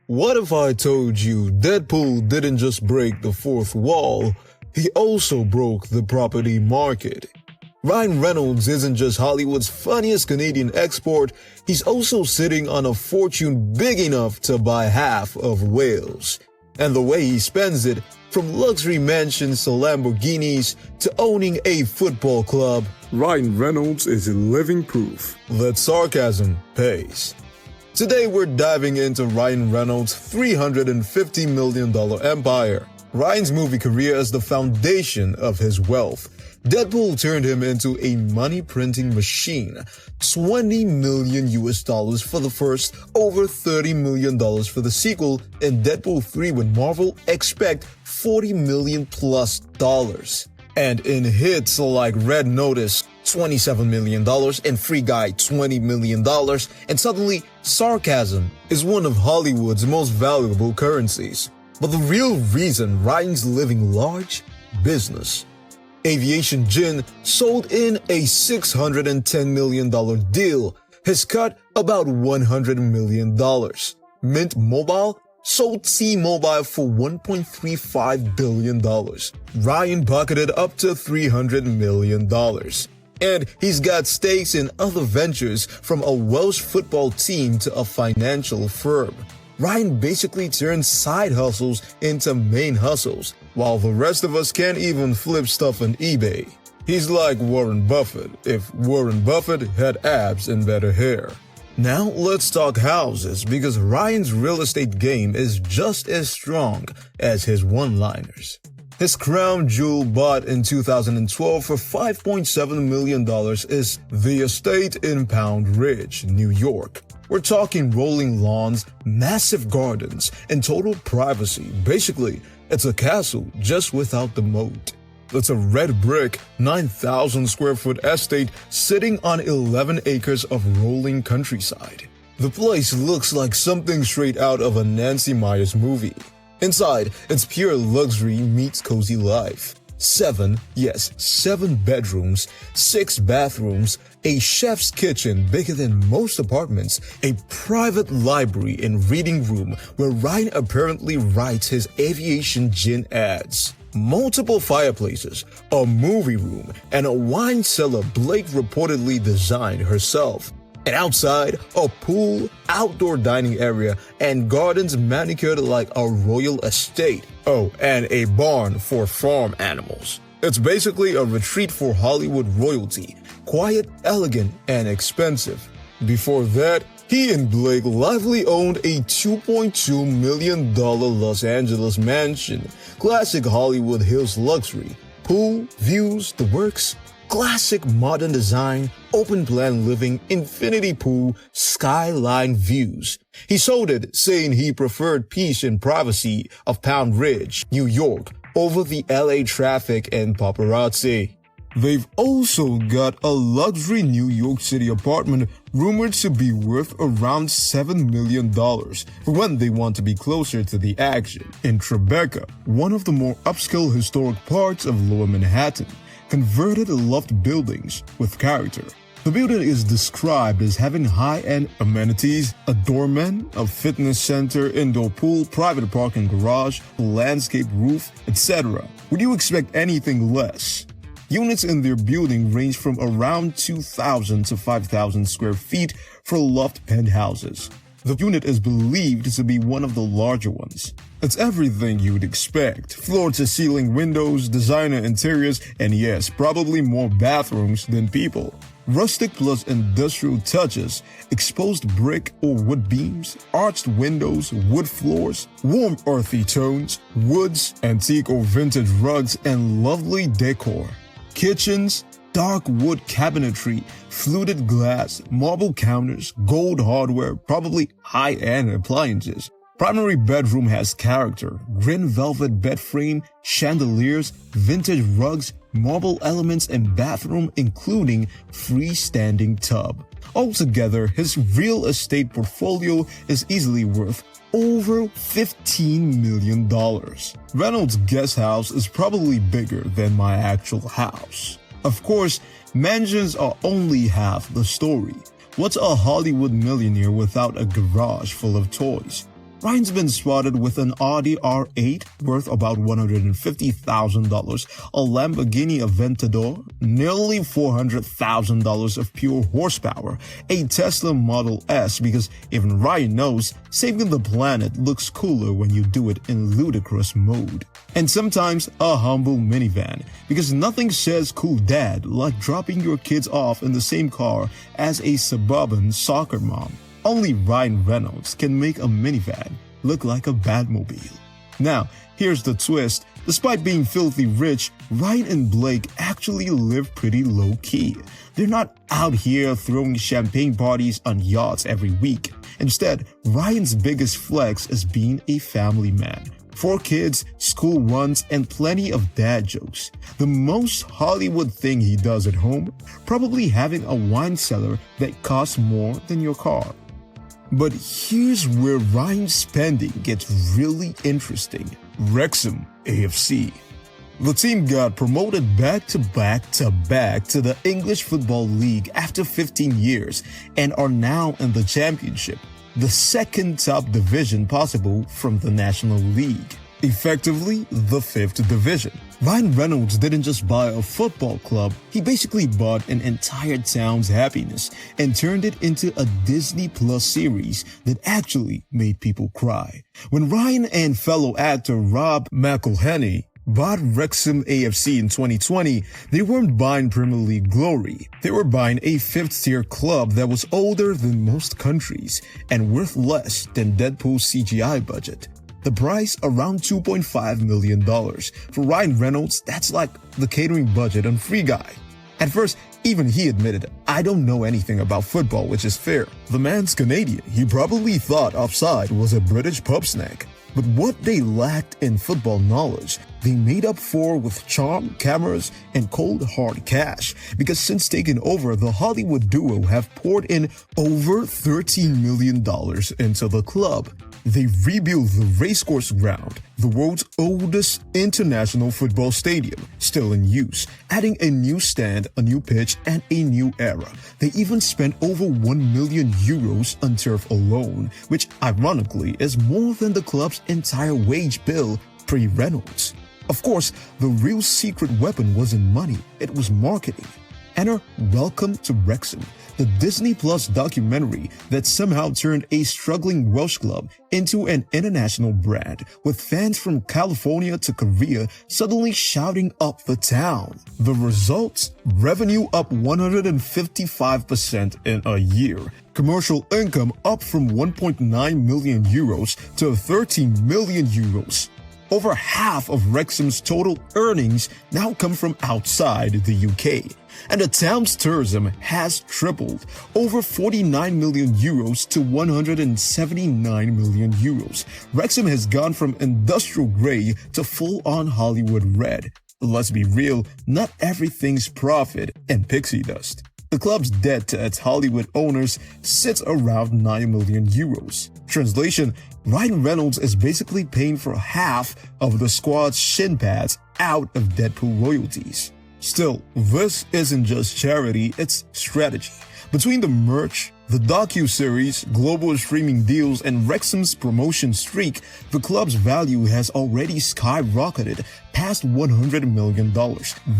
What if I told you Deadpool didn't just break the fourth wall, he also broke the property market? Ryan Reynolds isn't just Hollywood's funniest Canadian export, he's also sitting on a fortune big enough to buy half of Wales. And the way he spends it, from luxury mansions to Lamborghinis to owning a football club, Ryan Reynolds is living proof that sarcasm pays. Today we're diving into Ryan Reynolds' $350 million empire. Ryan's movie career is the foundation of his wealth. Deadpool turned him into a money-printing machine. $20 million for the first, over $30 million for the sequel, and Deadpool 3 with Marvel expect $40 million plus. And in hits like Red Notice, $27 million, and Free Guy, $20 million, and suddenly, sarcasm is one of Hollywood's most valuable currencies. But the real reason Ryan's living large? Business. Aviation Gin sold in a $610 million deal, has cut about $100 million. Mint Mobile sold T-Mobile for $1.35 billion. Ryan pocketed up to $300 million. And he's got stakes in other ventures, from a Welsh football team to a financial firm. Ryan basically turns side hustles into main hustles, while the rest of us can't even flip stuff on eBay. He's like Warren Buffett, if Warren Buffett had abs and better hair. Now let's talk houses, because Ryan's real estate game is just as strong as his one-liners. His crown jewel, bought in 2012 for $5.7 million, is the estate in Pound Ridge, New York. We're talking rolling lawns, massive gardens, and total privacy. Basically, it's a castle just without the moat. It's a red brick, 9,000 square foot estate sitting on 11 acres of rolling countryside. The place looks like something straight out of a Nancy Meyers movie. Inside, it's pure luxury meets cozy life. 7 bedrooms, 6 bathrooms, a chef's kitchen bigger than most apartments, a private library and reading room where Ryan apparently writes his Aviation Gin ads, multiple fireplaces, a movie room, and a wine cellar Blake reportedly designed herself. And outside, a pool, outdoor dining area, and gardens manicured like a royal estate. Oh, and a barn for farm animals. It's basically a retreat for Hollywood royalty, quiet, elegant, and expensive. Before that, he and Blake lively owned a $2.2 million Los Angeles mansion, classic Hollywood Hills luxury, pool, views, the works. Classic modern design, open plan living, infinity pool, skyline views. He sold it, saying he preferred peace and privacy of Pound Ridge, New York, over the LA traffic and paparazzi. They've also got a luxury New York City apartment rumored to be worth around $7 million for when they want to be closer to the action. In Tribeca, one of the more upscale historic parts of Lower Manhattan, converted loft buildings with character. The building is described as having high-end amenities, a doorman, a fitness center, indoor pool, private parking garage, a landscape roof, etc. Would you expect anything less? Units in their building range from around 2,000 to 5,000 square feet for loft penthouses. The unit is believed to be one of the larger ones. It's everything you'd expect. Floor-to-ceiling windows, designer interiors, and yes, probably more bathrooms than people. Rustic plus industrial touches, exposed brick or wood beams, arched windows, wood floors, warm earthy tones, woods, antique or vintage rugs, and lovely decor. Kitchens, dark wood cabinetry, fluted glass, marble counters, gold hardware, probably high-end appliances. Primary bedroom has character, green velvet bed frame, chandeliers, vintage rugs, marble elements, and bathroom including freestanding tub. Altogether, his real estate portfolio is easily worth over $15 million. Reynolds' guest house is probably bigger than my actual house. Of course, mansions are only half the story. What's a Hollywood millionaire without a garage full of toys? Ryan's been spotted with an Audi R8 worth about $150,000, a Lamborghini Aventador, nearly $400,000 of pure horsepower, a Tesla Model S because even Ryan knows saving the planet looks cooler when you do it in ludicrous mode. And sometimes a humble minivan because nothing says cool dad like dropping your kids off in the same car as a suburban soccer mom. Only Ryan Reynolds can make a minivan look like a Batmobile. Now, here's the twist. Despite being filthy rich, Ryan and Blake actually live pretty low-key. They're not out here throwing champagne parties on yachts every week. Instead, Ryan's biggest flex is being a family man. 4 kids, school runs, and plenty of dad jokes. The most Hollywood thing he does at home? Probably having a wine cellar that costs more than your car. But here's where Ryan's spending gets really interesting. Wrexham AFC. The team got promoted back-to-back to the English Football League after 15 years and are now in the Championship, the second top division possible from the National League. Effectively, the 5th division. Ryan Reynolds didn't just buy a football club, he basically bought an entire town's happiness and turned it into a Disney Plus series that actually made people cry. When Ryan and fellow actor Rob McElhenney bought Wrexham AFC in 2020, they weren't buying Premier League glory. They were buying a 5th-tier club that was older than most countries and worth less than Deadpool's CGI budget. The price around $2.5 million. For Ryan Reynolds, that's like the catering budget on Free Guy. At first, even he admitted, "I don't know anything about football," which is fair. The man's Canadian. He probably thought offside was a British pub snack. But what they lacked in football knowledge, they made up for with charm, cameras, and cold hard cash. Because since taking over, the Hollywood duo have poured in over $13 million into the club. They rebuilt the racecourse ground, the world's oldest international football stadium, still in use, adding a new stand, a new pitch, and a new era. They even spent over €1 million on turf alone, which ironically is more than the club's entire wage bill pre-Reynolds. Of course, the real secret weapon wasn't money, it was marketing. Enter Welcome to Wrexham, the Disney Plus documentary that somehow turned a struggling Welsh club into an international brand, with fans from California to Korea suddenly shouting up the town. The results? Revenue up 155% in a year. Commercial income up from €1.9 million to €13 million. Over half of Wrexham's total earnings now come from outside the UK. And the town's tourism has tripled, over €49 million to €179 million. Wrexham has gone from industrial gray to full-on Hollywood red. Let's be real, not everything's profit and pixie dust. The club's debt to its Hollywood owners sits around €9 million. Translation: Ryan Reynolds is basically paying for half of the squad's shin pads out of Deadpool royalties. Still, this isn't just charity, it's strategy. Between the merch, the docu-series, global streaming deals, and Wrexham's promotion streak, the club's value has already skyrocketed past $100 million.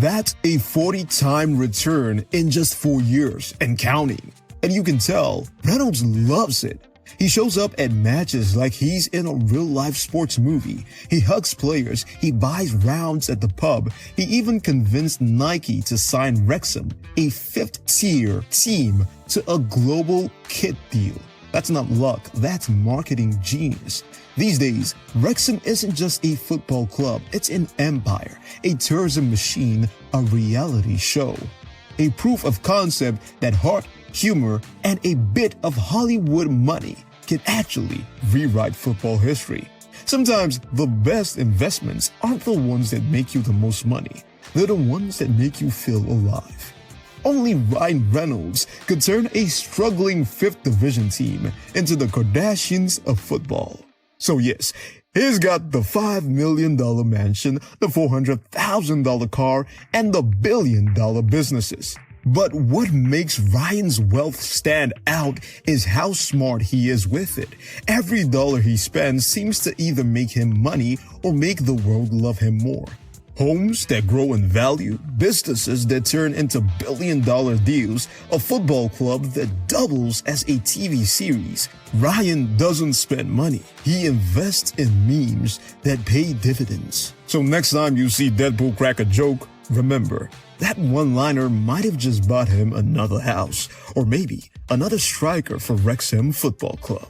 That's a 40-time return in just 4 years and counting. And you can tell, Reynolds loves it. He shows up at matches like he's in a real-life sports movie. He hugs players, he buys rounds at the pub. He even convinced Nike to sign Wrexham, a 5th-tier team, to a global kit deal. That's not luck, that's marketing genius. These days, Wrexham isn't just a football club, it's an empire, a tourism machine, a reality show. A proof of concept that heart, humor, and a bit of Hollywood money can actually rewrite football history. Sometimes the best investments aren't the ones that make you the most money. They're the ones that make you feel alive. Only Ryan Reynolds could turn a struggling 5th division team into the Kardashians of football. So yes, he's got the $5 million mansion, the $400,000 car, and the $1 billion businesses. But what makes Ryan's wealth stand out is how smart he is with it. Every dollar he spends seems to either make him money or make the world love him more. Homes that grow in value, businesses that turn into billion-dollar deals, a football club that doubles as a TV series. Ryan doesn't spend money. He invests in memes that pay dividends. So next time you see Deadpool crack a joke, remember, that one-liner might have just bought him another house, or maybe another striker for Wrexham Football Club.